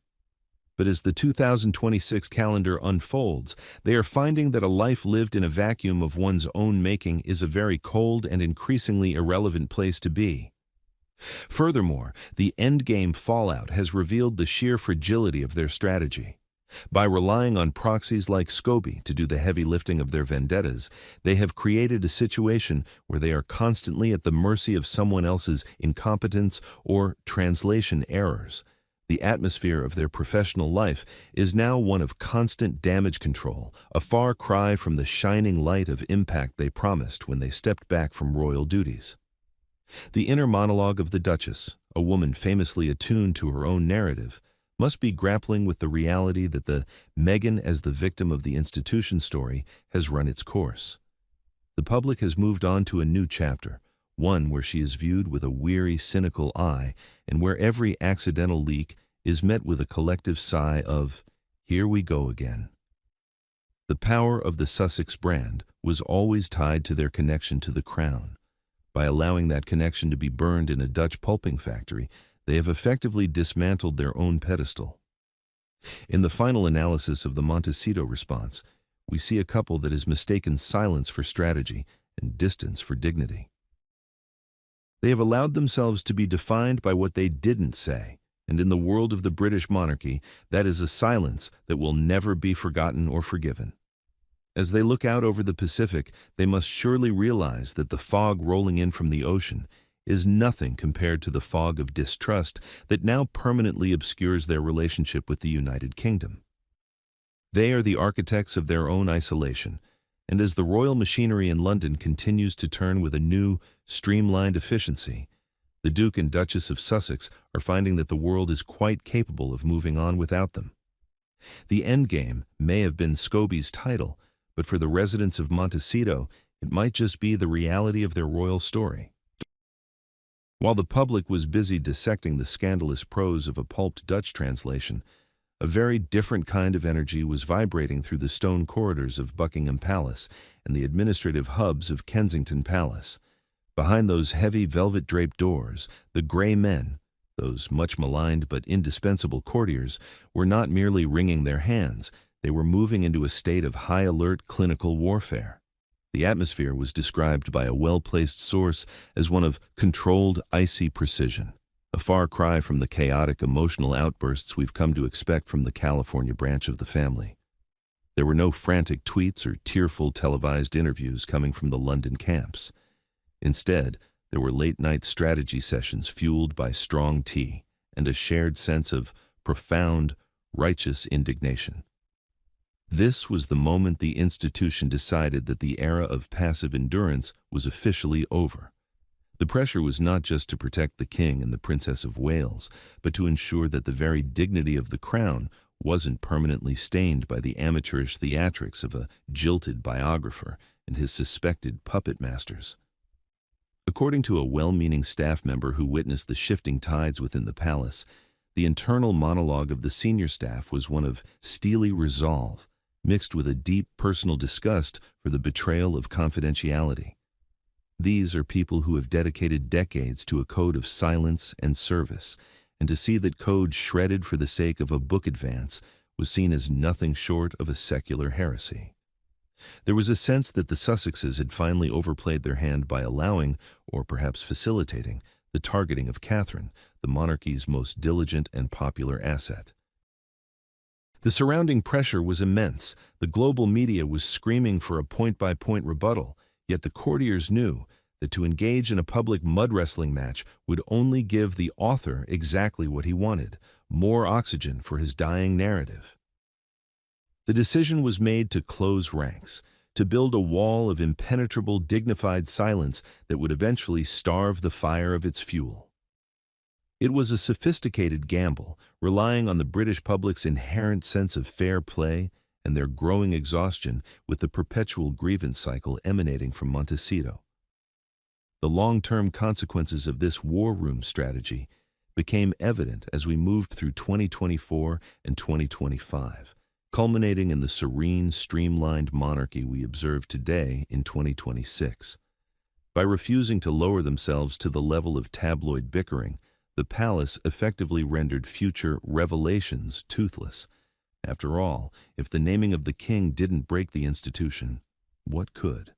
But as the 2026 calendar unfolds, they are finding that a life lived in a vacuum of one's own making is a very cold and increasingly irrelevant place to be. Furthermore, the Endgame fallout has revealed the sheer fragility of their strategy. By relying on proxies like Scobie to do the heavy lifting of their vendettas, they have created a situation where they are constantly at the mercy of someone else's incompetence or translation errors. The atmosphere of their professional life is now one of constant damage control, a far cry from the shining light of impact they promised when they stepped back from royal duties. The inner monologue of the Duchess, a woman famously attuned to her own narrative, must be grappling with the reality that the Meghan as the victim of the institution story has run its course. The public has moved on to a new chapter, one where she is viewed with a weary, cynical eye, and where every accidental leak is met with a collective sigh of, "Here we go again." The power of the Sussex brand was always tied to their connection to the crown. By allowing that connection to be burned in a Dutch pulping factory, they have effectively dismantled their own pedestal. In the final analysis of the Montecito response, we see a couple that has mistaken silence for strategy and distance for dignity. They have allowed themselves to be defined by what they didn't say, and in the world of the British monarchy, that is a silence that will never be forgotten or forgiven. As they look out over the Pacific, they must surely realize that the fog rolling in from the ocean is nothing compared to the fog of distrust that now permanently obscures their relationship with the United Kingdom. They are the architects of their own isolation, and as the royal machinery in London continues to turn with a new, streamlined efficiency, the Duke and Duchess of Sussex are finding that the world is quite capable of moving on without them. The Endgame may have been Scobie's title, but for the residents of Montecito, it might just be the reality of their royal story. While the public was busy dissecting the scandalous prose of a pulped Dutch translation, a very different kind of energy was vibrating through the stone corridors of Buckingham Palace and the administrative hubs of Kensington Palace. Behind those heavy velvet-draped doors, the grey men, those much maligned but indispensable courtiers, were not merely wringing their hands, they were moving into a state of high-alert clinical warfare. The atmosphere was described by a well-placed source as one of controlled, icy precision, a far cry from the chaotic emotional outbursts we've come to expect from the California branch of the family. There were no frantic tweets or tearful televised interviews coming from the London camps. Instead, there were late-night strategy sessions fueled by strong tea and a shared sense of profound, righteous indignation. This was the moment the institution decided that the era of passive endurance was officially over. The pressure was not just to protect the King and the Princess of Wales, but to ensure that the very dignity of the crown wasn't permanently stained by the amateurish theatrics of a jilted biographer and his suspected puppet masters. According to a well-meaning staff member who witnessed the shifting tides within the palace, the internal monologue of the senior staff was one of steely resolve, mixed with a deep personal disgust for the betrayal of confidentiality. These are people who have dedicated decades to a code of silence and service, and to see that code shredded for the sake of a book advance was seen as nothing short of a secular heresy. There was a sense that the Sussexes had finally overplayed their hand by allowing, or perhaps facilitating, the targeting of Catherine, the monarchy's most diligent and popular asset. The surrounding pressure was immense. The global media was screaming for a point-by-point rebuttal, yet the courtiers knew that to engage in a public mud wrestling match would only give the author exactly what he wanted, more oxygen for his dying narrative. The decision was made to close ranks, to build a wall of impenetrable, dignified silence that would eventually starve the fire of its fuel. It was a sophisticated gamble, relying on the British public's inherent sense of fair play and their growing exhaustion with the perpetual grievance cycle emanating from Montecito. The long-term consequences of this war room strategy became evident as we moved through 2024 and 2025, culminating in the serene, streamlined monarchy we observe today in 2026. By refusing to lower themselves to the level of tabloid bickering, the palace effectively rendered future revelations toothless. After all, if the naming of the king didn't break the institution, what could?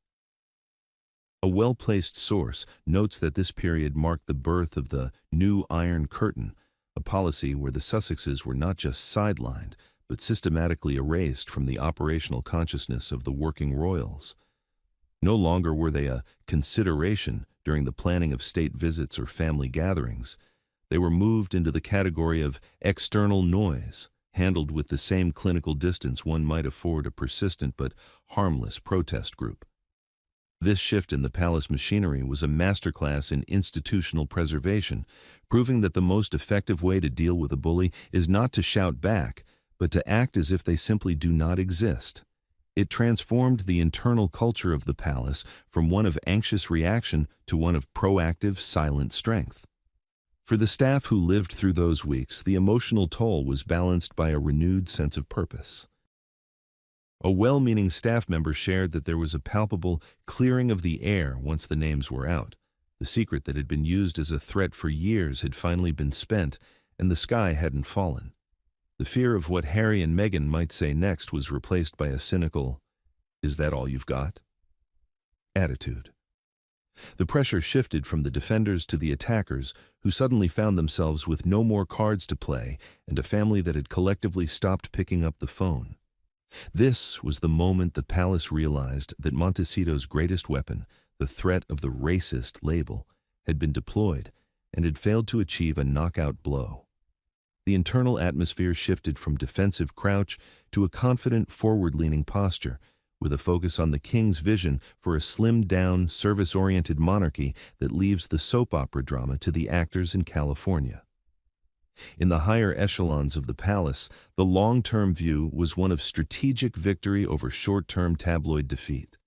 A well-placed source notes that this period marked the birth of the New Iron Curtain, a policy where the Sussexes were not just sidelined, but systematically erased from the operational consciousness of the working royals. No longer were they a consideration during the planning of state visits or family gatherings. They were moved into the category of external noise, handled with the same clinical distance one might afford a persistent but harmless protest group. This shift in the palace machinery was a masterclass in institutional preservation, proving that the most effective way to deal with a bully is not to shout back, but to act as if they simply do not exist. It transformed the internal culture of the palace from one of anxious reaction to one of proactive, silent strength. For the staff who lived through those weeks, the emotional toll was balanced by a renewed sense of purpose. A well-meaning staff member shared that there was a palpable clearing of the air once the names were out. The secret that had been used as a threat for years had finally been spent, and the sky hadn't fallen. The fear of what Harry and Meghan might say next was replaced by a cynical, "Is that all you've got?" attitude. The pressure shifted from the defenders to the attackers, who suddenly found themselves with no more cards to play and a family that had collectively stopped picking up the phone. This was the moment the palace realized that Montecito's greatest weapon, the threat of the racist label, had been deployed and had failed to achieve a knockout blow. The internal atmosphere shifted from defensive crouch to a confident, forward-leaning posture, with a focus on the king's vision for a slimmed-down, service-oriented monarchy that leaves the soap opera drama to the actors in California. In the higher echelons of the palace, the long-term view was one of strategic victory over short-term tabloid defeat.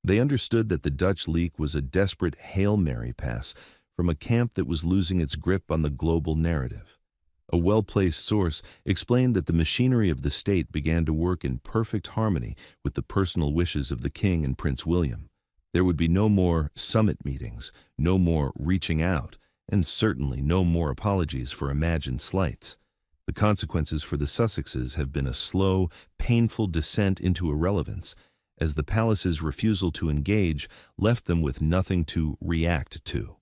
They understood that the Dutch leak was a desperate Hail Mary pass from a camp that was losing its grip on the global narrative. A well-placed source explained that the machinery of the state began to work in perfect harmony with the personal wishes of the King and Prince William. There would be no more summit meetings, no more reaching out, and certainly no more apologies for imagined slights. The consequences for the Sussexes have been a slow, painful descent into irrelevance, as the palace's refusal to engage left them with nothing to react to.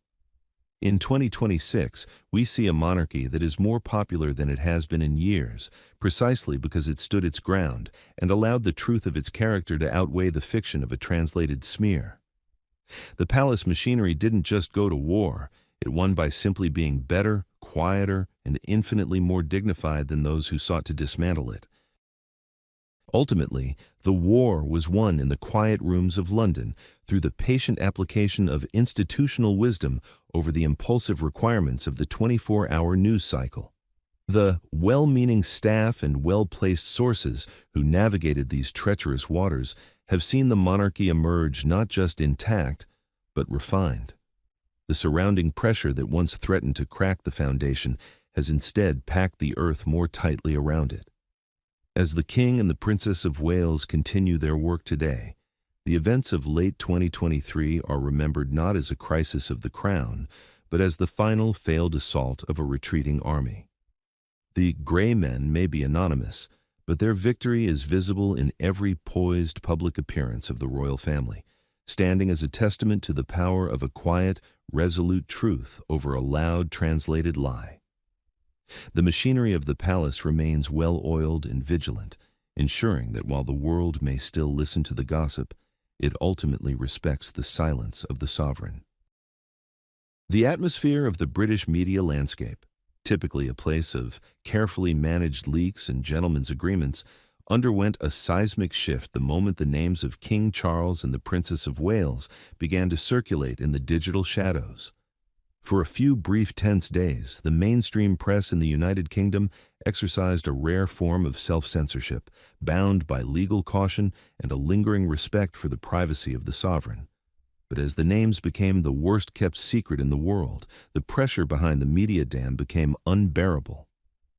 In 2026, we see a monarchy that is more popular than it has been in years, precisely because it stood its ground and allowed the truth of its character to outweigh the fiction of a translated smear. The palace machinery didn't just go to war, it won by simply being better, quieter, and infinitely more dignified than those who sought to dismantle it. Ultimately, the war was won in the quiet rooms of London through the patient application of institutional wisdom over the impulsive requirements of the 24-hour news cycle. The well-meaning staff and well-placed sources who navigated these treacherous waters have seen the monarchy emerge not just intact, but refined. The surrounding pressure that once threatened to crack the foundation has instead packed the earth more tightly around it. As the King and the Princess of Wales continue their work today, the events of late 2023 are remembered not as a crisis of the crown, but as the final failed assault of a retreating army. The Grey Men may be anonymous, but their victory is visible in every poised public appearance of the royal family, standing as a testament to the power of a quiet, resolute truth over a loud translated lie. The machinery of the palace remains well-oiled and vigilant, ensuring that while the world may still listen to the gossip, it ultimately respects the silence of the sovereign. The atmosphere of the British media landscape, typically a place of carefully managed leaks and gentlemen's agreements, underwent a seismic shift the moment the names of King Charles and the Princess of Wales began to circulate in the digital shadows. For a few brief tense days, the mainstream press in the United Kingdom exercised a rare form of self-censorship, bound by legal caution and a lingering respect for the privacy of the sovereign. But as the names became the worst-kept secret in the world, the pressure behind the media dam became unbearable.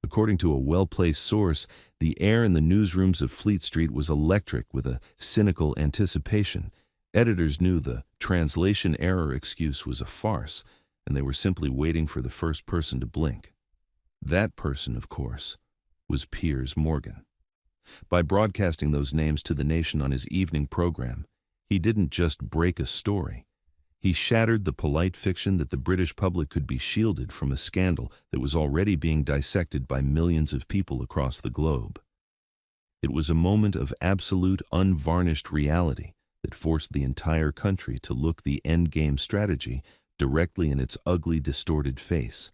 According to a well-placed source, the air in the newsrooms of Fleet Street was electric with a cynical anticipation. Editors knew the translation error excuse was a farce, and they were simply waiting for the first person to blink. That person, of course, was Piers Morgan. By broadcasting those names to the nation on his evening program, he didn't just break a story. He shattered the polite fiction that the British public could be shielded from a scandal that was already being dissected by millions of people across the globe. It was a moment of absolute, unvarnished reality that forced the entire country to look the Endgame strategy directly in its ugly, distorted face.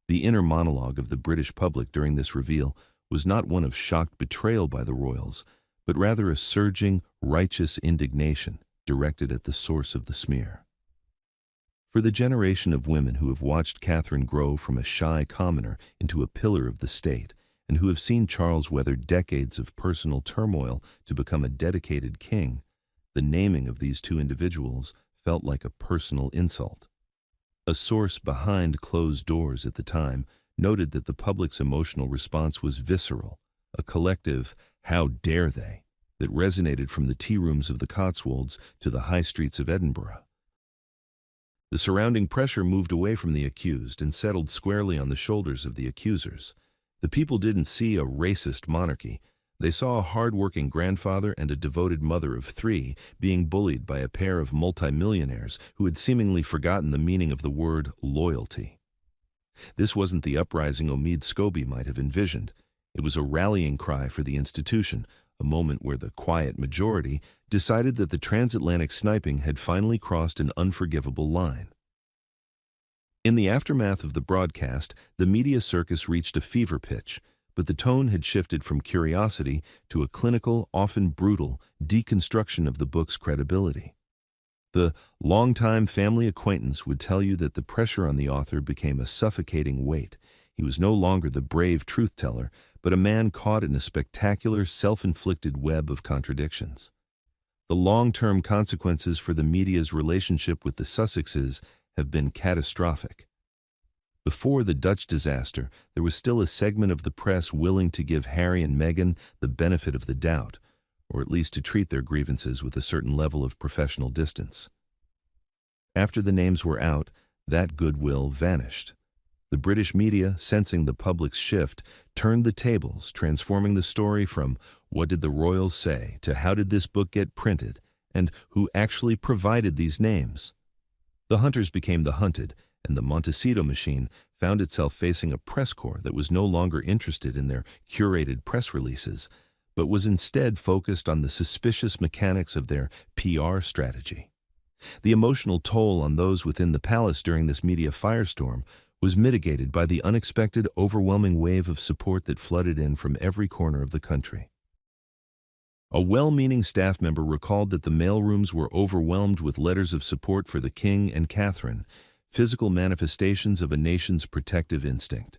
The inner monologue of the British public during this reveal was not one of shocked betrayal by the royals, but rather a surging, righteous indignation directed at the source of the smear. For the generation of women who have watched Catherine grow from a shy commoner into a pillar of the state, and who have seen Charles weather decades of personal turmoil to become a dedicated king, the naming of these two individuals felt like a personal insult. A source behind closed doors at the time noted that the public's emotional response was visceral, a collective "how dare they" that resonated from the tea rooms of the Cotswolds to the high streets of Edinburgh. The surrounding pressure moved away from the accused and settled squarely on the shoulders of the accusers. The people didn't see a racist monarchy. They saw a hard-working grandfather and a devoted mother of three being bullied by a pair of multimillionaires who had seemingly forgotten the meaning of the word loyalty. This wasn't the uprising Omid Scobie might have envisioned. It was a rallying cry for the institution, a moment where the quiet majority decided that the transatlantic sniping had finally crossed an unforgivable line. In the aftermath of the broadcast, the media circus reached a fever pitch, but the tone had shifted from curiosity to a clinical, often brutal, deconstruction of the book's credibility. The longtime family acquaintance would tell you that the pressure on the author became a suffocating weight. He was no longer the brave truth-teller, but a man caught in a spectacular, self-inflicted web of contradictions. The long-term consequences for the media's relationship with the Sussexes have been catastrophic. Before the Dutch disaster, there was still a segment of the press willing to give Harry and Meghan the benefit of the doubt, or at least to treat their grievances with a certain level of professional distance. After the names were out, that goodwill vanished. The British media, sensing the public's shift, turned the tables, transforming the story from "what did the royals say" to "how did this book get printed" and "who actually provided these names." The hunters became the hunted, and the Montecito machine found itself facing a press corps that was no longer interested in their curated press releases, but was instead focused on the suspicious mechanics of their PR strategy. The emotional toll on those within the palace during this media firestorm was mitigated by the unexpected, overwhelming wave of support that flooded in from every corner of the country. A well-meaning staff member recalled that the mailrooms were overwhelmed with letters of support for the king and Catherine, physical manifestations of a nation's protective instinct.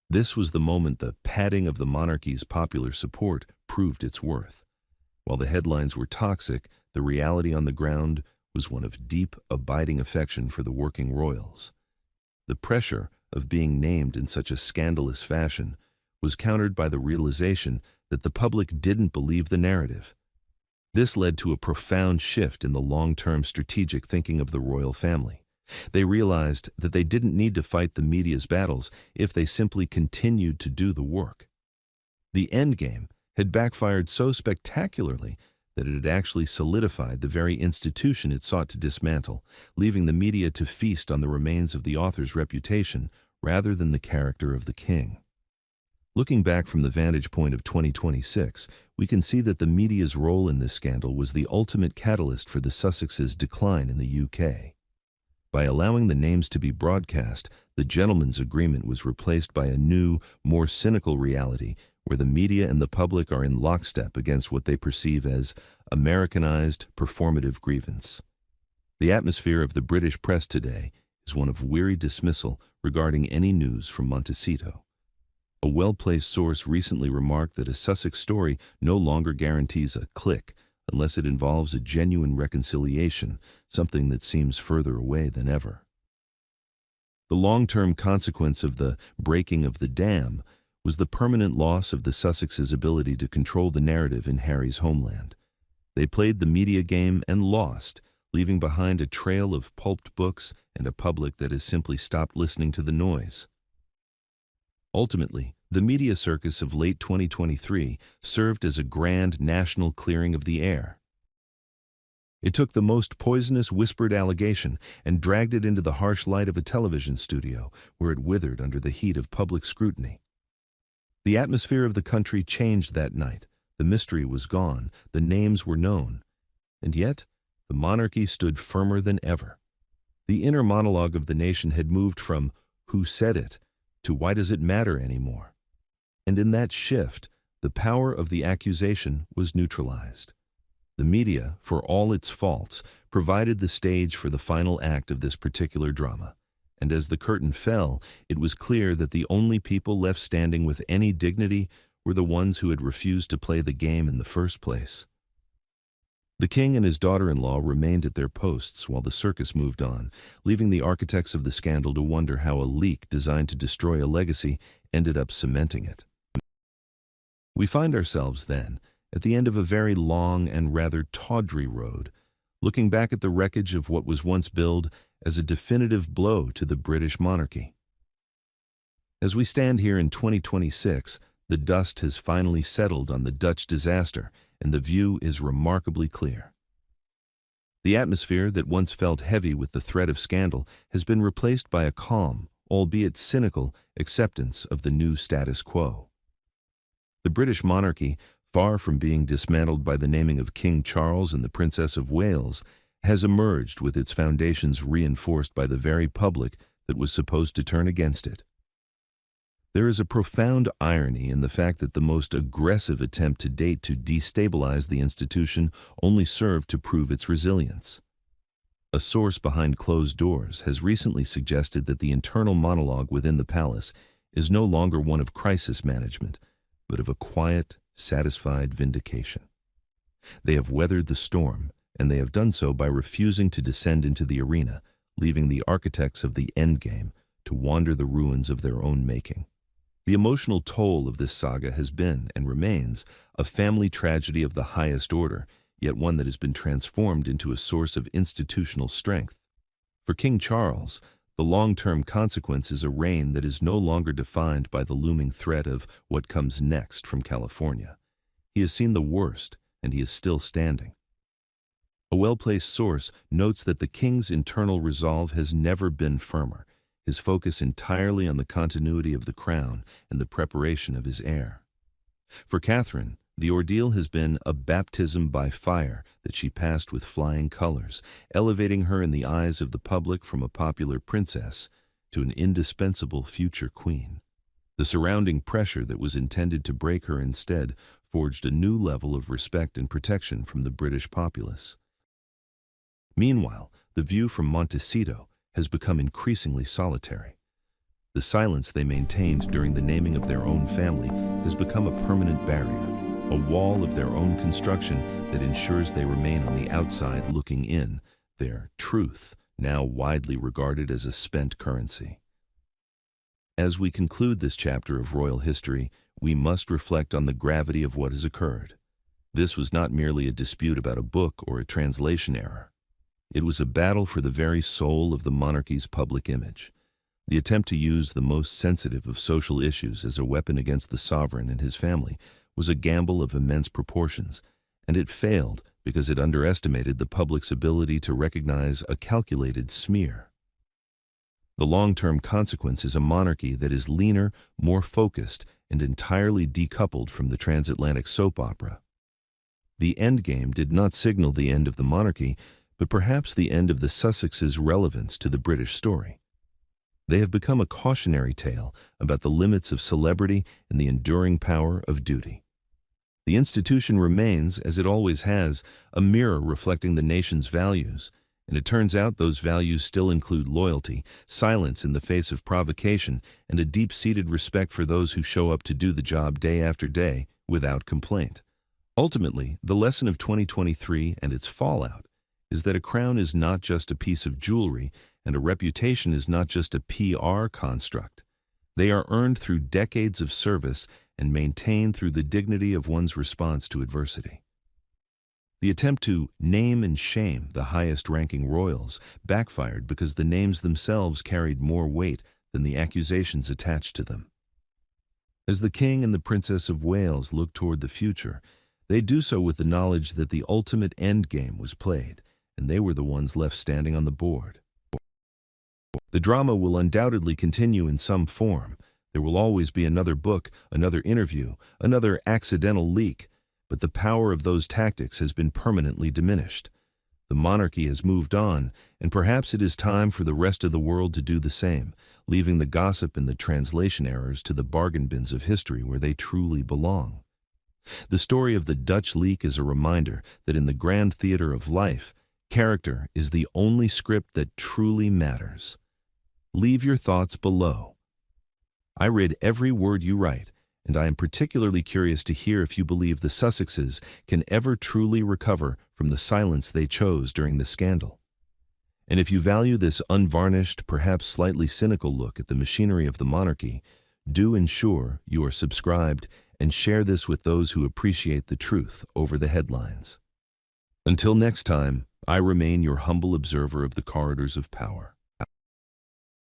This was the moment the padding of the monarchy's popular support proved its worth. While the headlines were toxic, the reality on the ground was one of deep, abiding affection for the working royals. The pressure of being named in such a scandalous fashion was countered by the realization that the public didn't believe the narrative. This led to a profound shift in the long-term strategic thinking of the royal family. They realized that they didn't need to fight the media's battles if they simply continued to do the work. The Endgame had backfired so spectacularly that it had actually solidified the very institution it sought to dismantle, leaving the media to feast on the remains of the author's reputation rather than the character of the king. Looking back from the vantage point of 2026, we can see that the media's role in this scandal was the ultimate catalyst for the Sussexes' decline in the UK. By allowing the names to be broadcast, the gentleman's agreement was replaced by a new, more cynical reality where the media and the public are in lockstep against what they perceive as Americanized performative grievance. The atmosphere of the British press today is one of weary dismissal regarding any news from Montecito. A well-placed source recently remarked that a Sussex story no longer guarantees a click unless it involves a genuine reconciliation, something that seems further away than ever. The long-term consequence of the breaking of the dam was the permanent loss of the Sussexes' ability to control the narrative in Harry's homeland. They played the media game and lost, leaving behind a trail of pulped books and a public that has simply stopped listening to the noise. Ultimately, the media circus of late 2023 served as a grand national clearing of the air. It took the most poisonous whispered allegation and dragged it into the harsh light of a television studio, where it withered under the heat of public scrutiny. The atmosphere of the country changed that night. The mystery was gone, the names were known, and yet the monarchy stood firmer than ever. The inner monologue of the nation had moved from "who said it" to "why does it matter anymore?" And in that shift, the power of the accusation was neutralized. The media, for all its faults, provided the stage for the final act of this particular drama. And as the curtain fell, it was clear that the only people left standing with any dignity were the ones who had refused to play the game in the first place. The king and his daughter-in-law remained at their posts while the circus moved on, leaving the architects of the scandal to wonder how a leak designed to destroy a legacy ended up cementing it. We find ourselves, then, at the end of a very long and rather tawdry road, looking back at the wreckage of what was once billed as a definitive blow to the British monarchy. As we stand here in 2026, the dust has finally settled on the Dutch disaster, and the view is remarkably clear. The atmosphere that once felt heavy with the threat of scandal has been replaced by a calm, albeit cynical, acceptance of the new status quo. The British monarchy, far from being dismantled by the naming of King Charles and the Princess of Wales, has emerged with its foundations reinforced by the very public that was supposed to turn against it. There is a profound irony in the fact that the most aggressive attempt to date to destabilize the institution only served to prove its resilience. A source behind closed doors has recently suggested that the internal monologue within the palace is no longer one of crisis management, but of a quiet, satisfied vindication. They have weathered the storm, and they have done so by refusing to descend into the arena, leaving the architects of the Endgame to wander the ruins of their own making. The emotional toll of this saga has been, and remains, a family tragedy of the highest order, yet one that has been transformed into a source of institutional strength. For King Charles, the long-term consequence is a reign that is no longer defined by the looming threat of what comes next from California. He has seen the worst, and he is still standing. A well-placed source notes that the king's internal resolve has never been firmer, his focus entirely on the continuity of the crown and the preparation of his heir. For Catherine, the ordeal has been a baptism by fire that she passed with flying colors, elevating her in the eyes of the public from a popular princess to an indispensable future queen. The surrounding pressure that was intended to break her instead forged a new level of respect and protection from the British populace. Meanwhile, the view from Montecito has become increasingly solitary. The silence they maintained during the naming of their own family has become a permanent barrier, a wall of their own construction that ensures they remain on the outside looking in, their truth now widely regarded as a spent currency. As we conclude this chapter of royal history, we must reflect on the gravity of what has occurred. This was not merely a dispute about a book or a translation error. It was a battle for the very soul of the monarchy's public image. The attempt to use the most sensitive of social issues as a weapon against the sovereign and his family was a gamble of immense proportions, and it failed because it underestimated the public's ability to recognize a calculated smear. The long-term consequence is a monarchy that is leaner, more focused, and entirely decoupled from the transatlantic soap opera. The Endgame did not signal the end of the monarchy, but perhaps the end of the Sussexes' relevance to the British story. They have become a cautionary tale about the limits of celebrity and the enduring power of duty. The institution remains, as it always has, a mirror reflecting the nation's values, And it turns out those values still include loyalty, silence in the face of provocation, and a deep-seated respect for those who show up to do the job day after day without complaint. Ultimately, the lesson of 2023 and its fallout is that a crown is not just a piece of jewelry, and a reputation is not just a PR construct. They are earned through decades of service and maintained through the dignity of one's response to adversity. The attempt to name and shame the highest-ranking royals backfired because the names themselves carried more weight than the accusations attached to them. As the King and the Princess of Wales look toward the future, they do so with the knowledge that the ultimate endgame was played, and they were the ones left standing on the board. The drama will undoubtedly continue in some form. There will always be another book, another interview, another accidental leak, but the power of those tactics has been permanently diminished. The monarchy has moved on, and perhaps it is time for the rest of the world to do the same, leaving the gossip and the translation errors to the bargain bins of history where they truly belong. The story of the Dutch leak is a reminder that in the grand theater of life, character is the only script that truly matters. Leave your thoughts below. I read every word you write, and I am particularly curious to hear if you believe the Sussexes can ever truly recover from the silence they chose during the scandal. And if you value this unvarnished, perhaps slightly cynical look at the machinery of the monarchy, do ensure you are subscribed and share this with those who appreciate the truth over the headlines. Until next time, I remain your humble observer of the corridors of power.